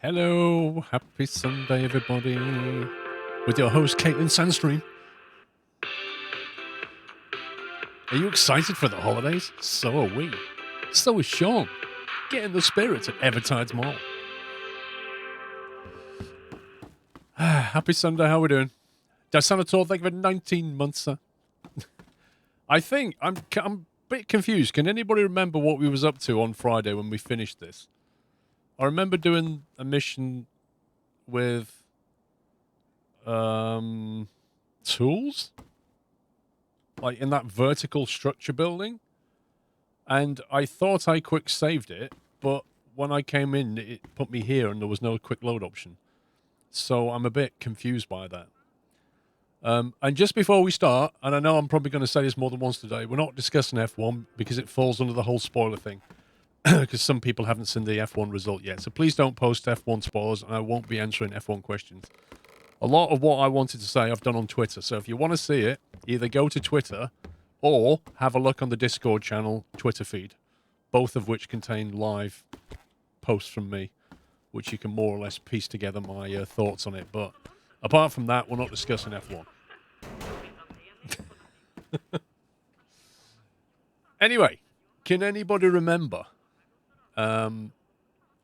Hello, happy Sunday, everybody. With your host, Caitlin Sandstream. Are you excited for the holidays? So are we. So is Sean. Get in the spirit at Evertides Mall. Happy Sunday, how are we doing? Did I sound at all like I've 19 months, sir? I think I'm a bit confused. Can anybody remember what we was up to on Friday when we finished this? I remember doing a mission with tools, like in that vertical structure building, and I thought I quick saved it, but when I came in, it put me here and there was no quick load option. So I'm a bit confused by that. And just before we start, and I know I'm probably going to say this more than once today, we're not discussing F1 because it falls under the whole spoiler thing. Because some people haven't seen the F1 result yet. So please don't post F1 spoilers, and I won't be answering F1 questions. A lot of what I wanted to say I've done on Twitter. So if you want to see it, either go to Twitter or have a look on the Discord channel Twitter feed, both of which contain live posts from me, which you can more or less piece together my thoughts on it. But apart from that, we're not discussing F1. Anyway, can anybody remember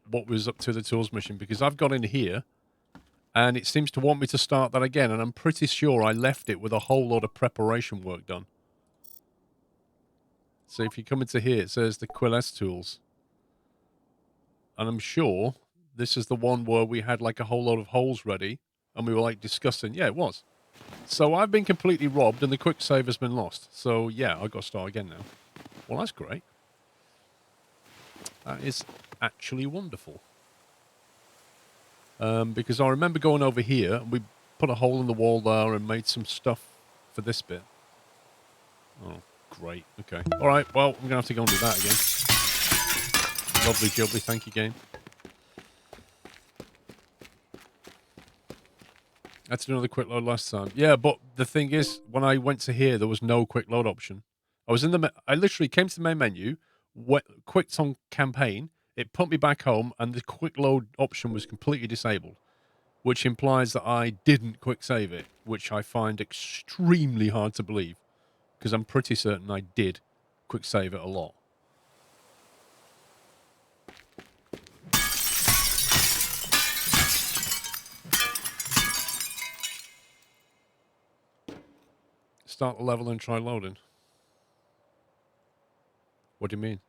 what was up to the tools mission? Because I've got in here and it seems to want me to start that again, and I'm pretty sure I left it with a whole lot of preparation work done. So if you come into here, it says the SquirrelPlus tools. And I'm sure this is the one where we had like a whole lot of holes ready and we were like discussing. Yeah, it was. So I've been completely robbed and the quick save has been lost. So yeah, I've got to start again now. Well, that's great. That is actually wonderful. Because I remember going over here and we put a hole in the wall there and made some stuff for this bit. Oh, great. Okay. All right. Well, I'm going to have to go and do that again. Lovely jubbly. Thank you, game. I had to do another quick load last time. Yeah, but the thing is, when I went to here, there was no quick load option. I was in the... I literally came to the main menu, clicked on campaign, it put me back home, and the quick load option was completely disabled, which implies that I didn't quick save it, which I find extremely hard to believe, because I'm pretty certain I did quick save it a lot. Start the level and try loading. What do you mean?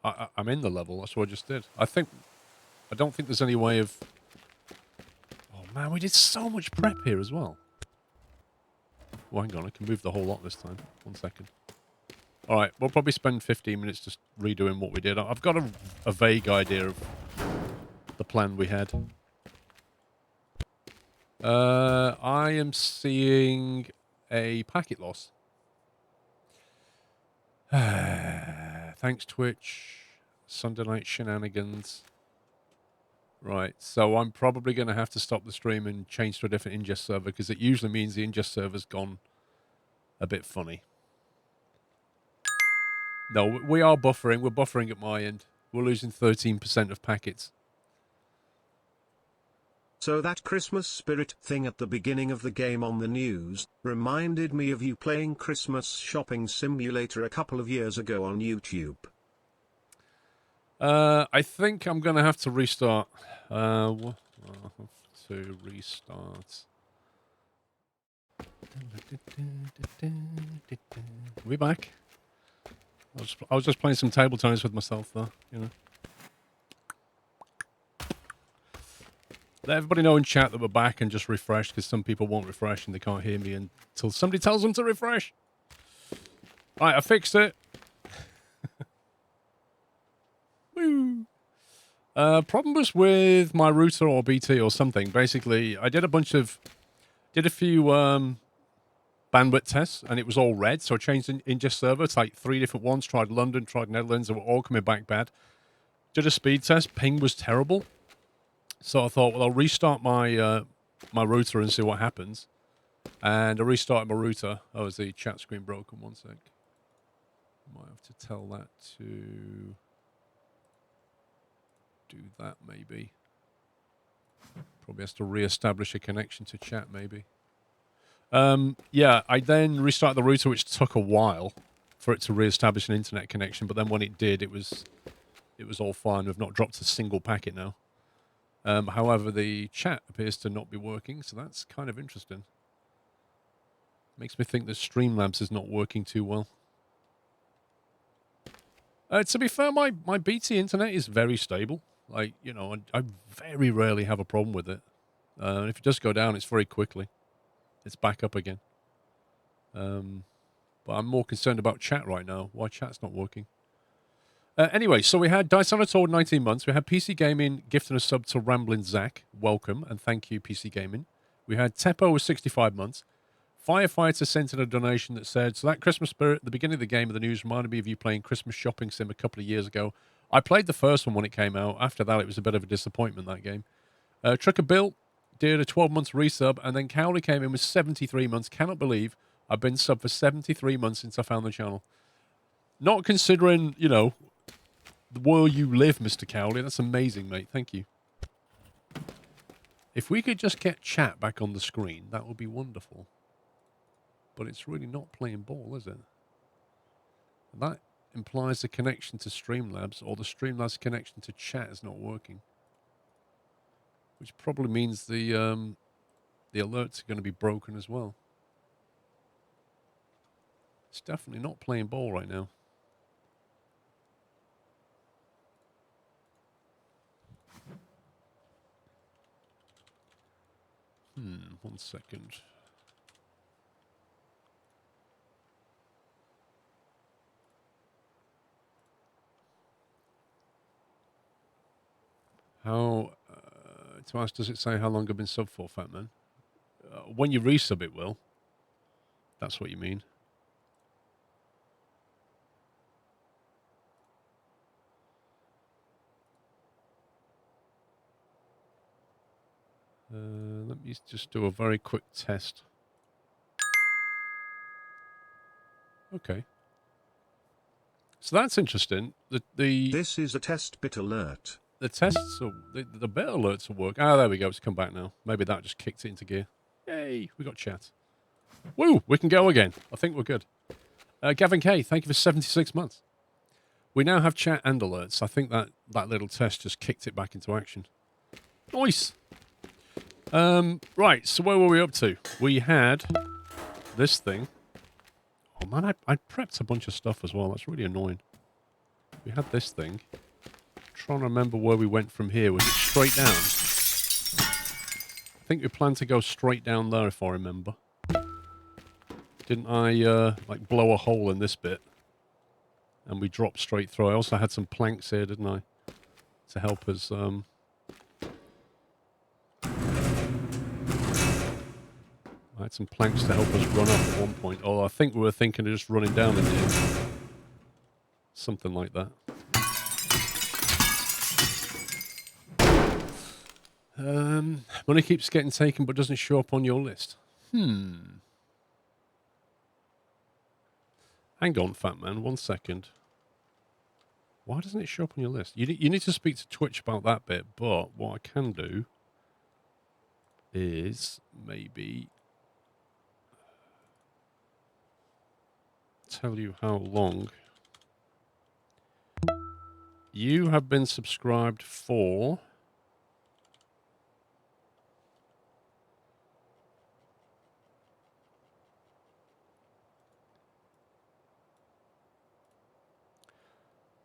I'm in the level. That's what I just did. I don't think there's any way of... Oh, man, we did so much prep here as well. Well, hang on. I can move the whole lot this time. 1 second. All right. We'll probably spend 15 minutes just redoing what we did. I've got a vague idea of the plan we had. I am seeing a packet loss. Thanks, Twitch. Sunday night shenanigans. Right, so I'm probably going to have to stop the stream and change to a different ingest server because it usually means the ingest server's gone a bit funny. No, we are buffering. We're buffering at my end. We're losing 13% of packets. So that Christmas spirit thing at the beginning of the game on the news reminded me of you playing Christmas Shopping Simulator a couple of years ago on YouTube. I think I'm going to have to restart. I'll have to restart. Are we back? I was just playing some table tennis with myself there, you know. Let everybody know in chat that we're back and just refresh, because some people won't refresh and they can't hear me until somebody tells them to refresh. All right, I fixed it. Woo. Problem was with my router or BT or something. Basically, I did a few bandwidth tests, and it was all red. So I changed the ingest server to like 3 different ones. Tried London, tried Netherlands, and were all coming back bad. Did a speed test. Ping was terrible. So I thought, well, I'll restart my my router and see what happens. And I restarted my router. Oh, is the chat screen broken? 1 sec. Might have to tell that to... do that, maybe. Probably has to re-establish a connection to chat, maybe. Yeah, I then restarted the router, which took a while for it to re-establish an internet connection. But then when it did, it was all fine. We've not dropped a single packet now. However, the chat appears to not be working, so that's kind of interesting. Makes me think that Streamlabs is not working too well. To be fair, my BT internet is very stable. Like, you know, I very rarely have a problem with it. If it does go down, it's very quickly. It's back up again. But I'm more concerned about chat right now. Why chat's not working. Anyway, so we had Dice on a Tour 19 months. We had PC Gaming gifting a sub to Ramblin' Zach. Welcome, and thank you, PC Gaming. We had Teppo with 65 months. Firefighter sent in a donation that said, so that Christmas spirit at the beginning of the game of the news reminded me of you playing Christmas Shopping Sim a couple of years ago. I played the first one when it came out. After that, it was a bit of a disappointment, that game. Trucker Bill did a 12 months resub, and then Cowley came in with 73 months. Cannot believe I've been sub for 73 months since I found the channel. Not considering, you know, the world you live, Mr. Cowley. That's amazing, mate. Thank you. If we could just get chat back on the screen, that would be wonderful. But it's really not playing ball, is it? That implies the connection to Streamlabs, or the Streamlabs connection to chat is not working. Which probably means the alerts are going to be broken as well. It's definitely not playing ball right now. One second. How, to ask, does it say how long I've been sub for, Fat Man? When you resub, it will. That's what you mean. Let me just do a very quick test. Okay. So that's interesting. This is a test bit alert. The tests, the bit alerts will work. Ah, there we go. It's come back now. Maybe that just kicked it into gear. Yay, we got chat. Woo, we can go again. I think we're good. Gavin K, thank you for 76 months. We now have chat and alerts. I think that little test just kicked it back into action. Nice. Right, so where were we up to? We had this thing. Oh, man, I prepped a bunch of stuff as well. That's really annoying. We had this thing. Trying to remember where we went from here. Was it straight down? I think we planned to go straight down there, if I remember. Didn't I, like, blow a hole in this bit? And we dropped straight through. I also had some planks here, didn't I? To help us, I had some planks to help us run up at one point. Oh, I think we were thinking of just running down in here. Something like that. Money keeps getting taken but doesn't show up on your list. Hang on, Fat Man, 1 second. Why doesn't it show up on your list? You need to speak to Twitch about that bit, but what I can do is maybe tell you how long you have been subscribed for.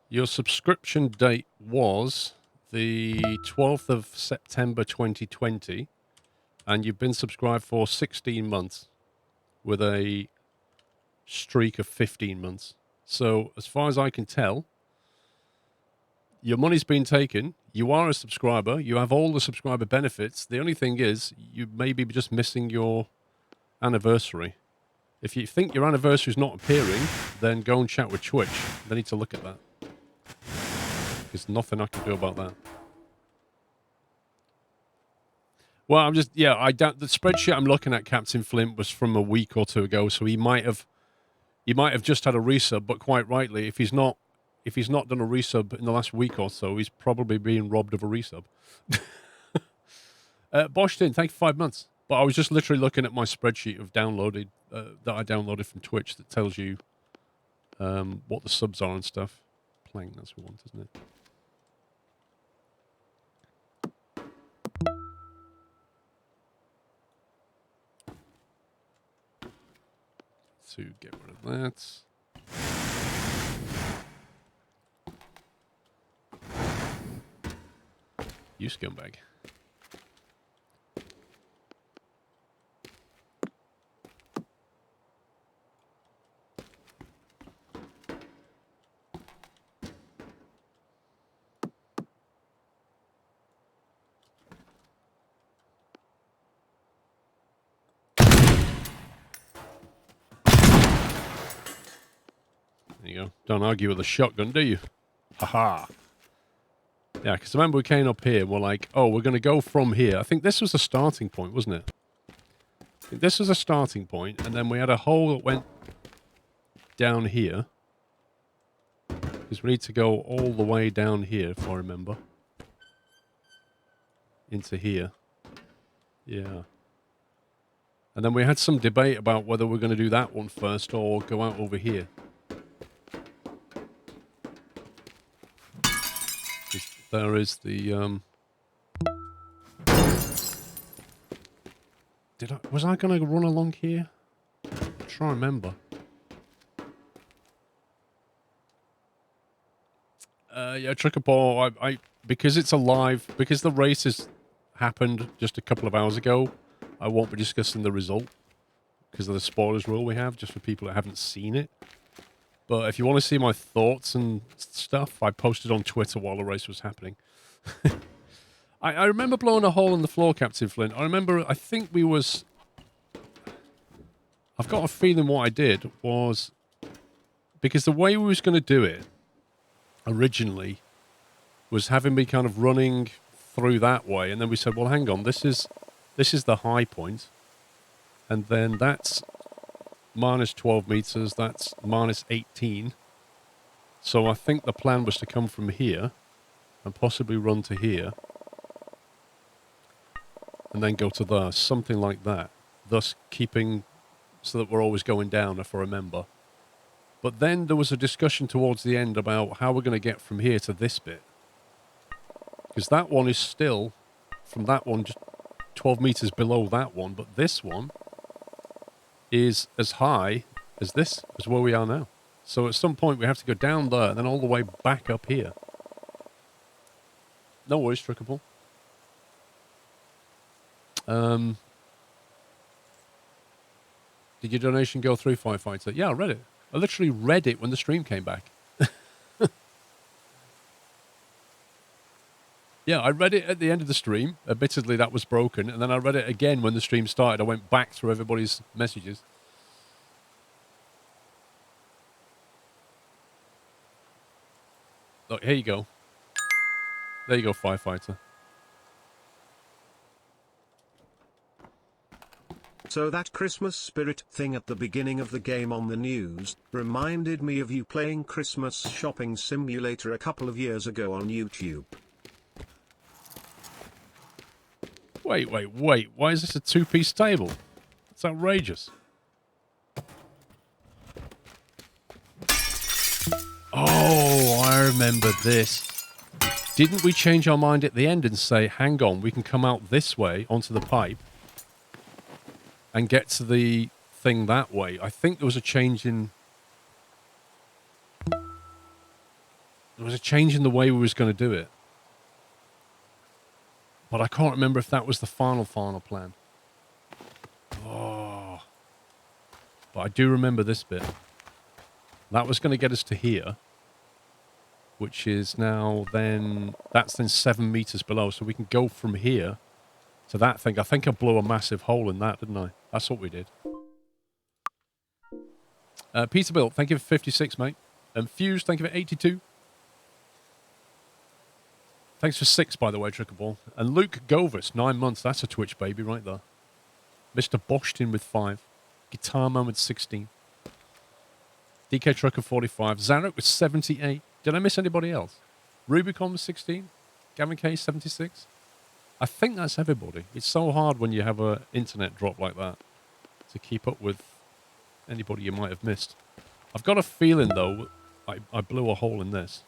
Your subscription date was the 12th of September 2020, and you've been subscribed for 16 months with a streak of 15 months. So, as far as I can tell, your money's been taken. You are a subscriber. You have all the subscriber benefits. The only thing is, you may be just missing your anniversary. If you think your anniversary is not appearing, then go and chat with Twitch. They need to look at that. There's nothing I can do about that. Well, I'm just, yeah, I doubt the spreadsheet I'm looking at, Captain Flint, was from a week or two ago, so he might have just had a resub, but quite rightly, if he's not if he's not done a resub in the last week or so, he's probably being robbed of a resub. Boshtin, thank you for 5 months. But I was just literally looking at my spreadsheet of downloaded that I downloaded from Twitch that tells you what the subs are and stuff. Playing, that's what we want, isn't it? To get rid of that. You scumbag. There you go. Don't argue with a shotgun, do you? Haha. Yeah, because remember we came up here, we're like, oh, we're going to go from here. I think this was the starting point, wasn't it? I think this was a starting point, and then we had a hole that went down here. Because we need to go all the way down here, if I remember. Into here. Yeah. And then we had some debate about whether we're going to do that one first or go out over here. There is the, was I going to run along here? I'm trying to remember. Yeah, Trick or Ball, because it's alive, because the race has happened just a couple of hours ago, I won't be discussing the result because of the spoilers rule we have, just for people that haven't seen it. But if you want to see my thoughts and stuff, I posted on Twitter while the race was happening. I remember blowing a hole in the floor, Captain Flint. I think we was... I've got a feeling what I did was... Because the way we was going to do it, originally, was having me kind of running through that way. And then we said, well, hang on, this is the high point. And then that's... minus 12 meters, that's minus 18. So I think the plan was to come from here and possibly run to here and then go to there, something like that. Thus keeping so that we're always going down, if I remember. But then there was a discussion towards the end about how we're going to get from here to this bit. Because that one is still, from that one, just 12 meters below that one, but this one is as high as this, as where we are now. So at some point we have to go down there and then all the way back up here. No worries, Trickable. Did your donation go through, Firefighter? Yeah, I read it. I literally read it when the stream came back. Yeah, I read it at the end of the stream. Admittedly, that was broken. And then I read it again when the stream started. I went back through everybody's messages. Look, here you go. There you go, Firefighter. So that Christmas spirit thing at the beginning of the game on the news reminded me of you playing Christmas Shopping Simulator a couple of years ago on YouTube. Wait. Why is this a two-piece table? That's outrageous. Oh, I remember this. Didn't we change our mind at the end and say, hang on, we can come out this way onto the pipe and get to the thing that way? I think there was a change in... There was a change in the way we was going to do it. But I can't remember if that was the final plan. Oh. But I do remember this bit. That was going to get us to here. Which is now then... That's then 7 meters below. So we can go from here to that thing. I think I blew a massive hole in that, didn't I? That's what we did. Peterbilt, thank you for 56, mate. And Fuse, thank you for 82. Thanks for 6, by the way, Trickaball. And Luke Govers, 9 months. That's a Twitch baby right there. Mr. Boshtin with 5. Guitar Man with 16. DK Trucker 45. Zarek with 78. Did I miss anybody else? Rubicon 16? Gavin K 76? I think that's everybody. It's so hard when you have a internet drop like that to keep up with anybody you might have missed. I've got a feeling, though, I blew a hole in this.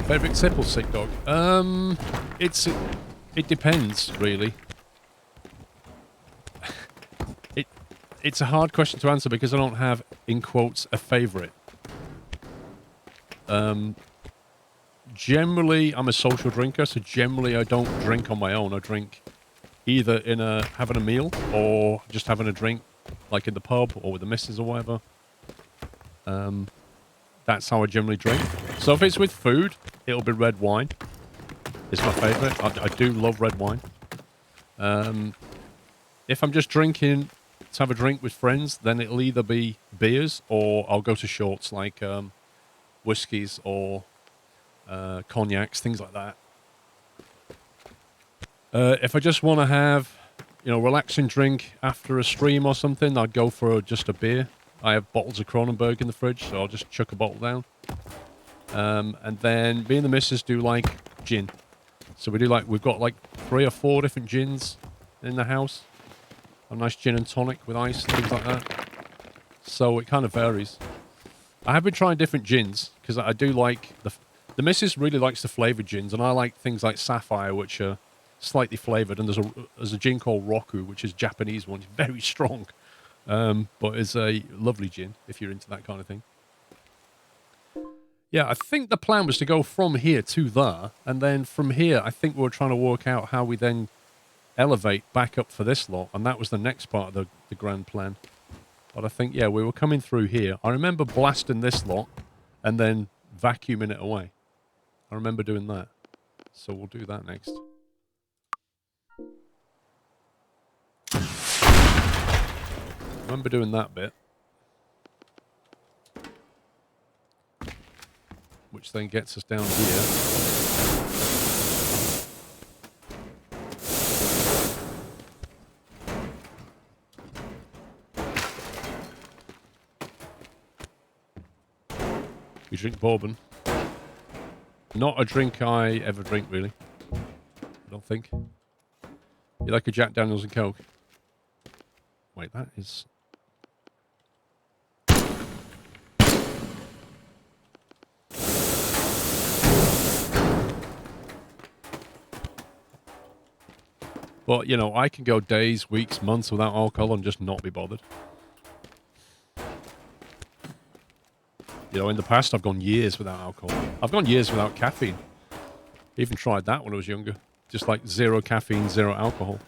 Favourite tipple, sick dog? It depends, really. It's a hard question to answer because I don't have, in quotes, a favourite. Generally, I'm a social drinker, so generally I don't drink on my own. I drink either having a meal or just having a drink, like in the pub or with the missus or whatever. That's how I generally drink. So if it's with food, it'll be red wine. It's my favourite. I do love red wine. If I'm just drinking to have a drink with friends, then it'll either be beers or I'll go to shorts like whiskies or cognacs, things like that. If I just want to have, relaxing drink after a stream or something, I'd go for just a beer. I have bottles of Kronenberg in the fridge, so I'll just chuck a bottle down. And then me and the missus do like gin. So we've got like 3 or 4 different gins in the house. A nice gin and tonic with ice, things like that. So it kind of varies. I have been trying different gins because I do like the missus really likes the flavored gins, and I like things like Sapphire, which are slightly flavored. And there's a gin called Roku, which is a Japanese one. It's very strong, but it's a lovely gin if you're into that kind of thing. Yeah, I think the plan was to go from here to there, and then from here, I think we were trying to work out how we then elevate back up for this lot, and that was the next part of the grand plan. But I think, yeah, we were coming through here. I remember blasting this lot and then vacuuming it away. I remember doing that. So we'll do that next. I remember doing that bit. Which then gets us down here. We drink bourbon. Not a drink I ever drink, really. I don't think. You like a Jack Daniels and Coke? Wait, that is... But, I can go days, weeks, months without alcohol and just not be bothered. In the past, I've gone years without alcohol. I've gone years without caffeine. Even tried that when I was younger. Just like 0 caffeine, 0 alcohol.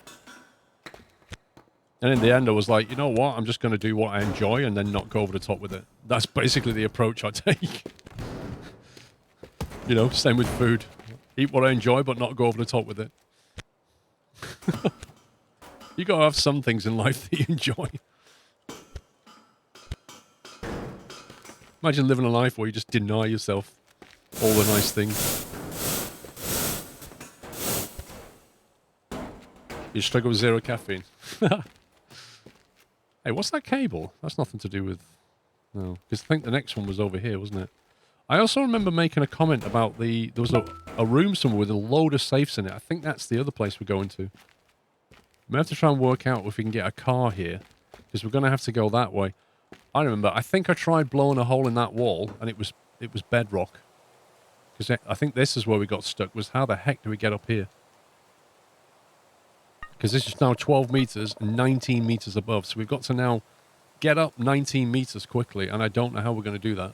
And in the end, I was like, you know what? I'm just going to do what I enjoy and then not go over the top with it. That's basically the approach I take. Same with food. Eat what I enjoy, but not go over the top with it. You got to have some things in life that you enjoy. Imagine living a life where you just deny yourself all the nice things. You struggle with 0 caffeine. Hey, what's that cable? That's nothing to do with... No, because I think the next one was over here, wasn't it? I also remember making a comment about there was a room somewhere with a load of safes in it. I think that's the other place we're going to. We have to try and work out if we can get a car here, because we're going to have to go that way. I remember, I think I tried blowing a hole in that wall, and it was bedrock. Because I think this is where we got stuck, was how the heck do we get up here? Because this is now 12 meters and 19 meters above, so we've got to now get up 19 meters quickly, and I don't know how we're going to do that.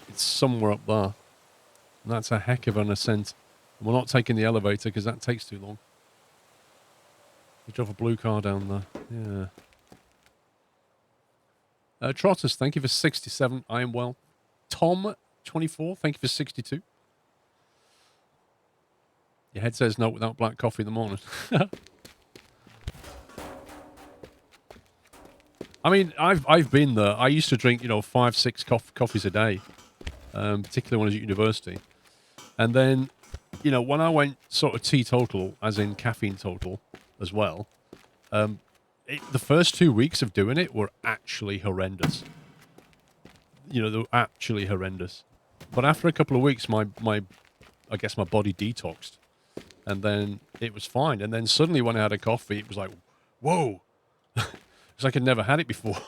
It's somewhere up there. And that's a heck of an ascent. And we're not taking the elevator because that takes too long. We drove a blue car down there. Yeah. Trotters, thank you for 67. I am well. Tom, 24, thank you for 62. Your head says no without black coffee in the morning. I mean, I've been there. I used to drink, 5, 6 coffees a day, particularly when I was at university. And then, when I went sort of teetotal, as in caffeine total as well, The first 2 weeks of doing it were actually horrendous. You know, they were actually horrendous. But after a couple of weeks, I guess my body detoxed. And then it was fine. And then suddenly when I had a coffee, it was like, whoa. It's like I'd never had it before.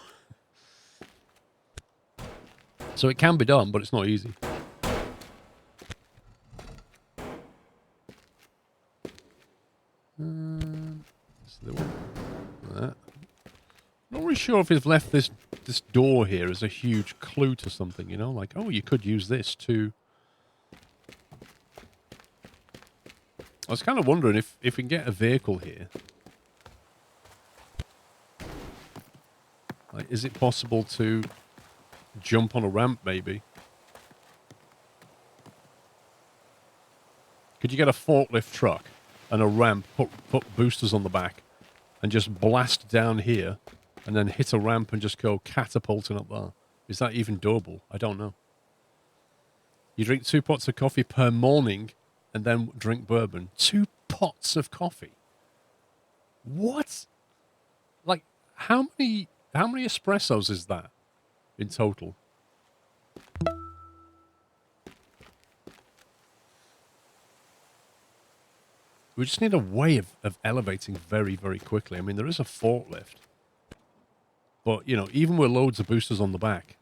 So it can be done, but it's not easy. Not really sure if he's left this door here as a huge clue to something, you know? Like, oh, you could use this to... I was kind of wondering if we can get a vehicle here. Like, is it possible to jump on a ramp, maybe? Could you get a forklift truck and a ramp, put boosters on the back, and just blast down here, and then hit a ramp and just go catapulting up there? Is that even doable? I don't know. You drink 2 pots of coffee per morning, and then drink bourbon. 2 pots of coffee? What? Like, how many espressos is that in total? We just need a way of elevating very, very quickly. I mean, there is a forklift. But, you know, even with loads of boosters on the back,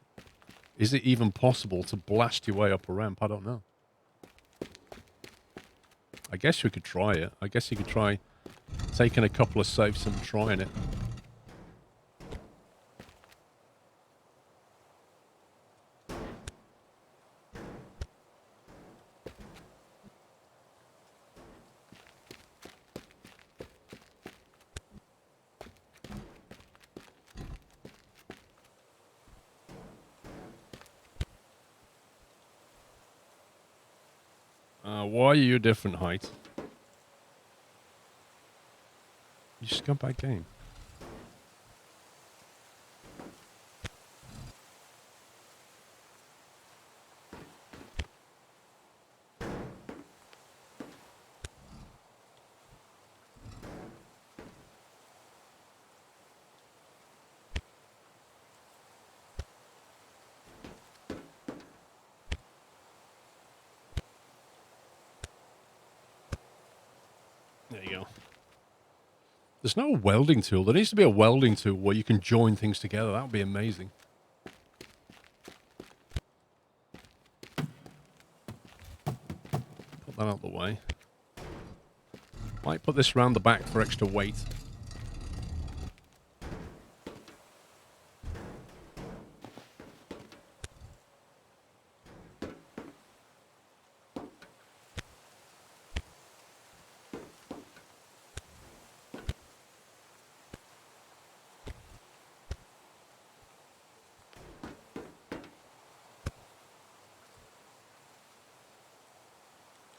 is it even possible to blast your way up a ramp? I don't know. I guess we could try it. I guess you could try taking a couple of saves and trying it. Why are you a different height? You scumbag game. There you go. There's no welding tool. There needs to be a welding tool where you can join things together. That would be amazing. Put that out the way. Might put this round the back for extra weight.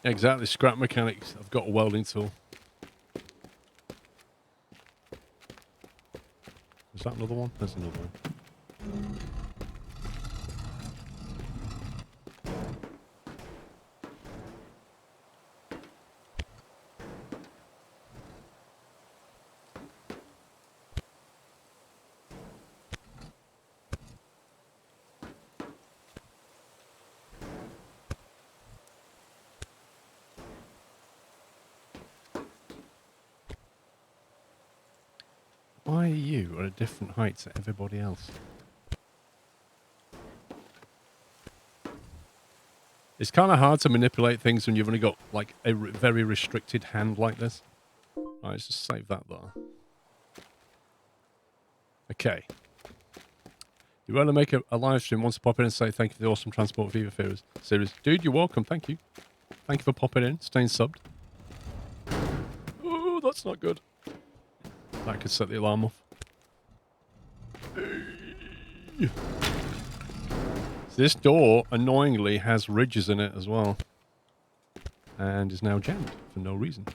Exactly, scrap mechanics. I've got a welding tool. Is that another one? There's another one. Why are you at a different height to everybody else? It's kind of hard to manipulate things when you've only got, like, a very restricted hand like this. Alright, let's just save that there. Okay. You want to make a live stream, wants to pop in and say thank you for the awesome Transport Fever series. Dude, you're welcome. Thank you. Thank you for popping in, staying subbed. Oh, that's not good. That could set the alarm off. So this door, annoyingly, has ridges in it as well. And is now jammed for no reason.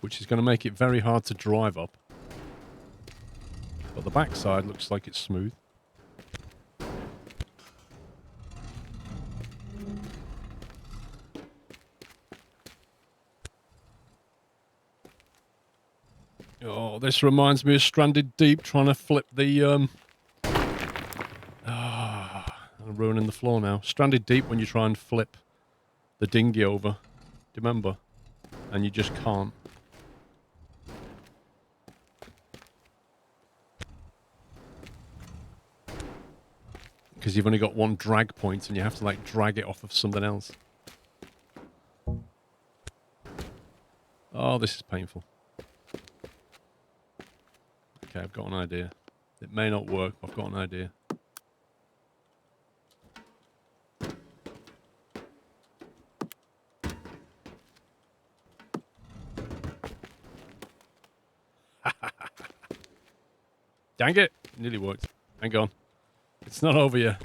Which is going to make it very hard to drive up. But the backside looks like it's smooth. Oh, this reminds me of Stranded Deep trying to flip the I'm ruining the floor now. Stranded Deep when you try and flip the dinghy over. Do you remember? And you just can't. Because you've only got one drag point and you have to like drag it off of something else. Oh, this is painful. Okay, I've got an idea. It may not work, but I've got an idea. Dang it! Nearly worked. Hang on. It's not over yet.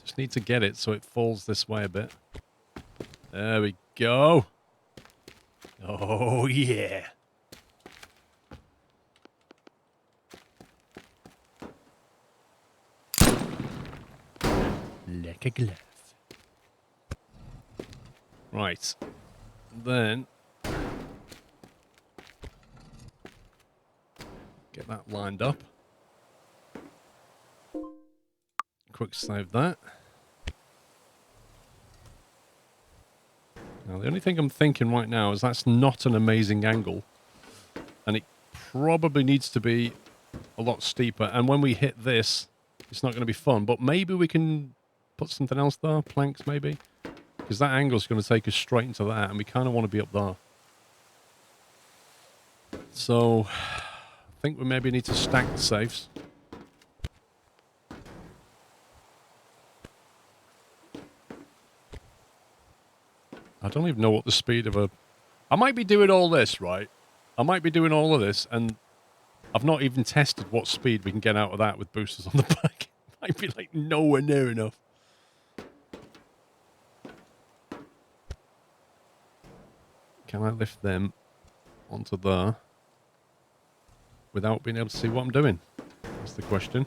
Just need to get it so it falls this way a bit. There we go. Oh, yeah. Like a glove. Right. Then get that lined up. Quick save that. Now, the only thing I'm thinking right now is that's not an amazing angle. And it probably needs to be a lot steeper. And when we hit this, it's not going to be fun. But maybe we can put something else there. Planks, maybe. Because that angle's going to take us straight into that. And we kind of want to be up there. So, I think we maybe need to stack the safes. I don't even know what the speed of a... I might be doing all this, right? I might be doing all of this, and I've not even tested what speed we can get out of that with boosters on the back. It might be, like, nowhere near enough. Can I lift them onto there without being able to see what I'm doing? That's the question.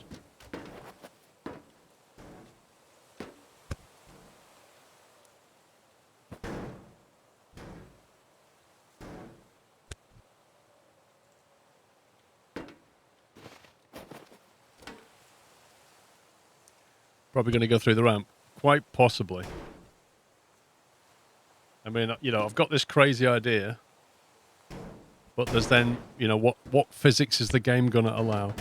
Probably going to go through the ramp. Quite possibly. I mean, you know, I've got this crazy idea. But there's then, you know, what physics is the game going to allow?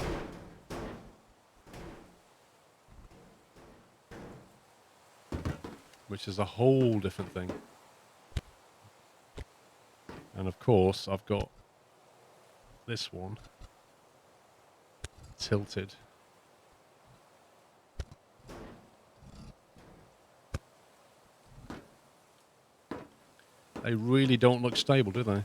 Which is a whole different thing. And of course, I've got this one tilted. They really don't look stable, do they?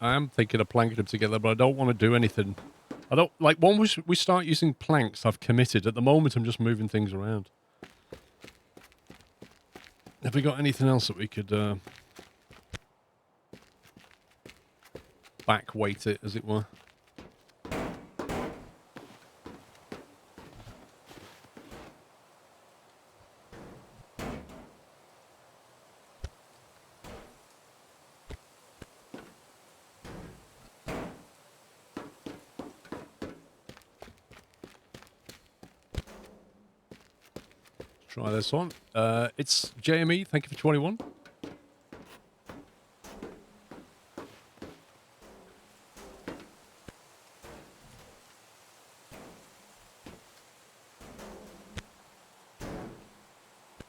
I am thinking of planking them together, but I don't want to do anything. I don't like once we start using planks. I've committed. At the moment, I'm just moving things around. Have we got anything else that we could back weight it, as it were? Try this one. It's JME. Thank you for 21.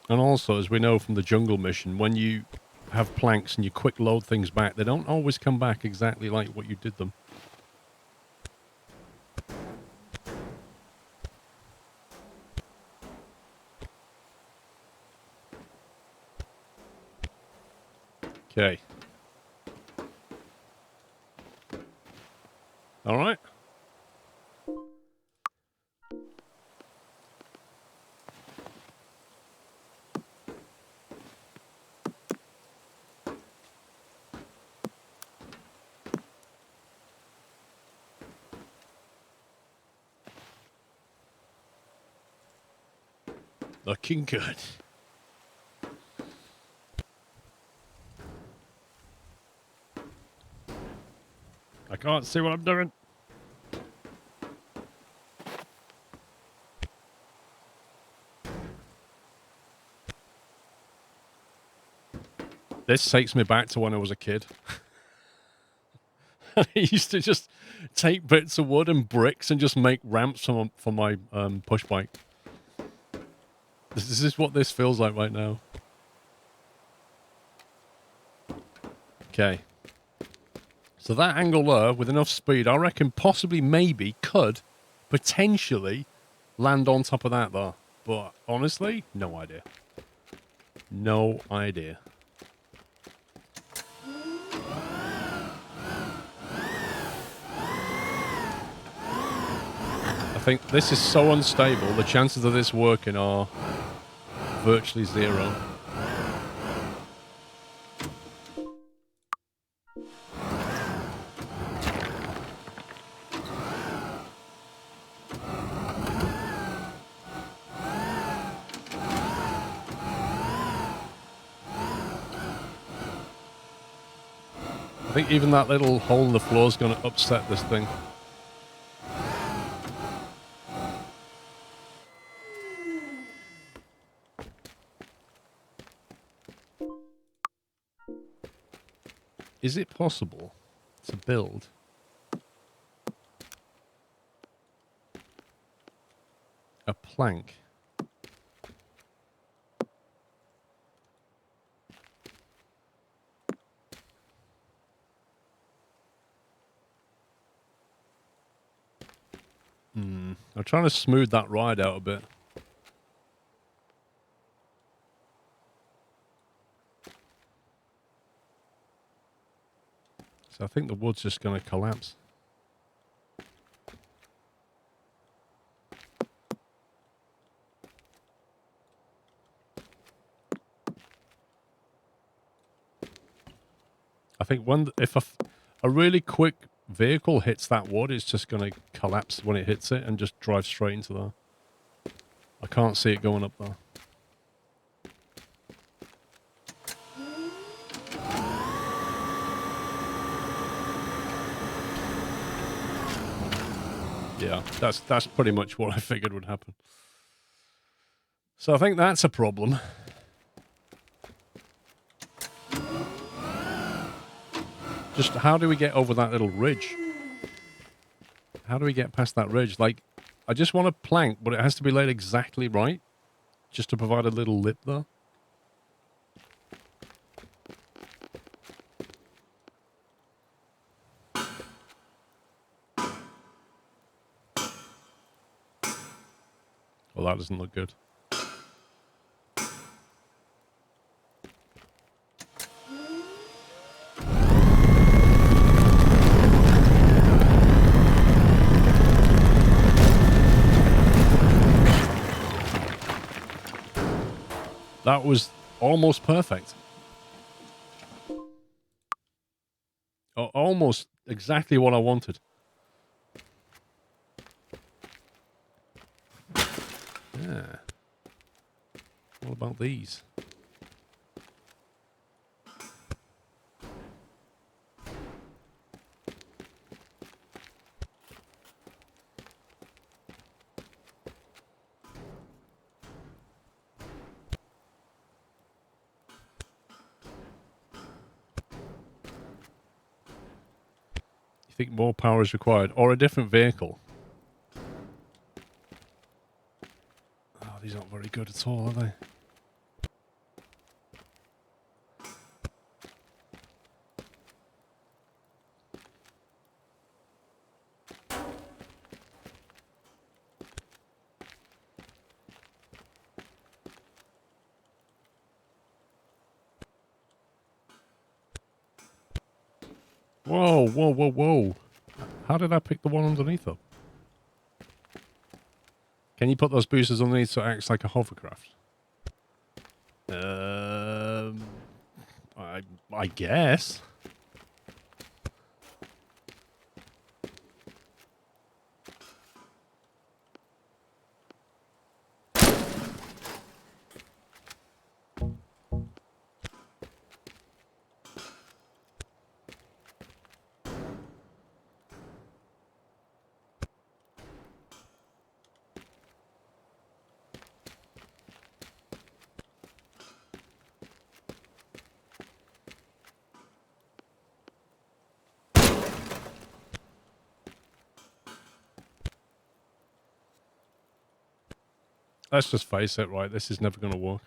And also, as we know from the jungle mission, when you have planks and you quick load things back, they don't always come back exactly like what you did them. Okay. All right. Looking good. I can't see what I'm doing. This takes me back to when I was a kid. I used to just take bits of wood and bricks and just make ramps for my push bike. This is what this feels like right now. Okay. So that angle there, with enough speed, I reckon possibly, maybe, could potentially land on top of that there. But honestly, no idea. No idea. I think this is so unstable, the chances of this working are virtually zero. I think even that little hole in the floor is going to upset this thing. Is it possible to build a plank I'm trying to smooth that ride out a bit. So I think the wood's just going to collapse. I think if a really quick vehicle hits that wood, it's just going to collapse when it hits it and just drive straight into there. I can't see it going up there. Yeah, that's pretty much what I figured would happen. So I think that's a problem. Just how do we get over that little ridge? How do we get past that ridge? Like, I just want a plank, but it has to be laid exactly right, just to provide a little lip there. Well, that doesn't look good. That was almost perfect. Almost exactly what I wanted. Yeah. What about these? You think more power is required? Or a different vehicle? Oh, these aren't very good at all, are they? Whoa, whoa, whoa, whoa. How did I pick the one underneath up? Can you put those boosters underneath so it acts like a hovercraft? I guess. Let's just face it, right? This is never going to work.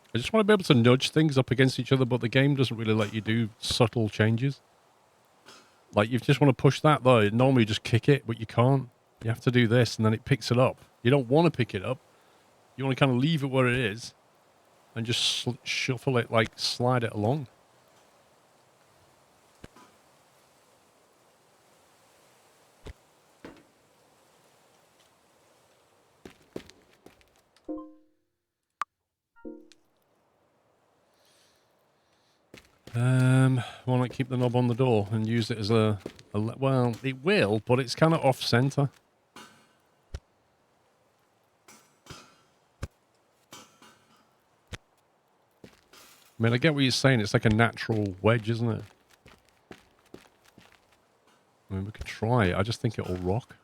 I just want to be able to nudge things up against each other, but the game doesn't really let you do subtle changes. Like, you just want to push that, though. Normally you just kick it, but you can't. You have to do this, and then it picks it up. You don't want to pick it up. You want to kind of leave it where it is and just shuffle it, like, slide it along. Why not keep the knob on the door and use it as well, it will, but it's kind of off-center. I mean, I get what you're saying. It's like a natural wedge, isn't it? I mean, we could try it. I just think it'll rock.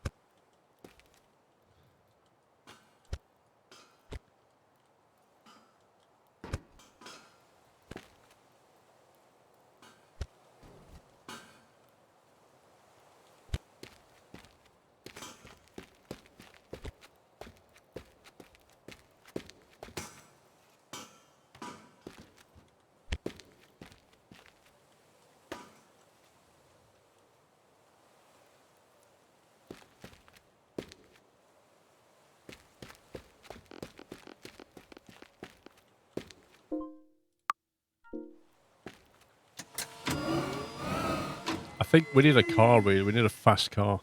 I think we need a car, really. We need a fast car.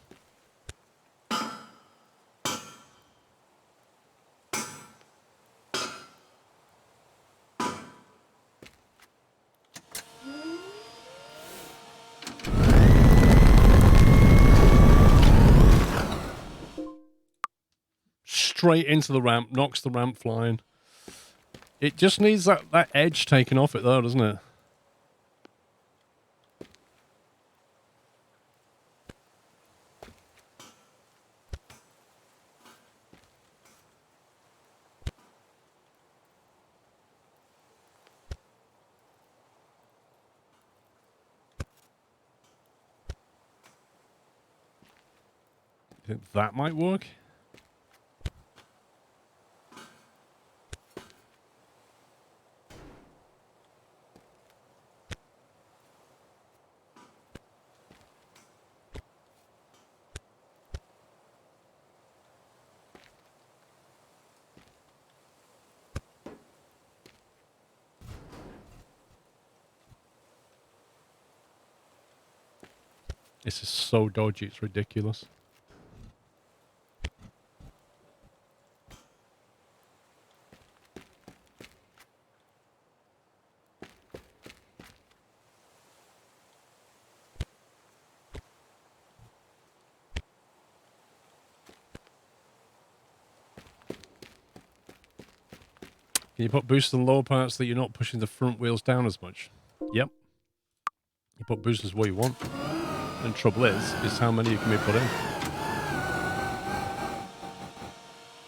Straight into the ramp, knocks the ramp flying. It just needs that edge taken off it, though, doesn't it? Think that might work? This is so dodgy, it's ridiculous. Can you put boosts on lower parts so that you're not pushing the front wheels down as much? Yep. You put boosters where you want. And trouble is how many you can be put in.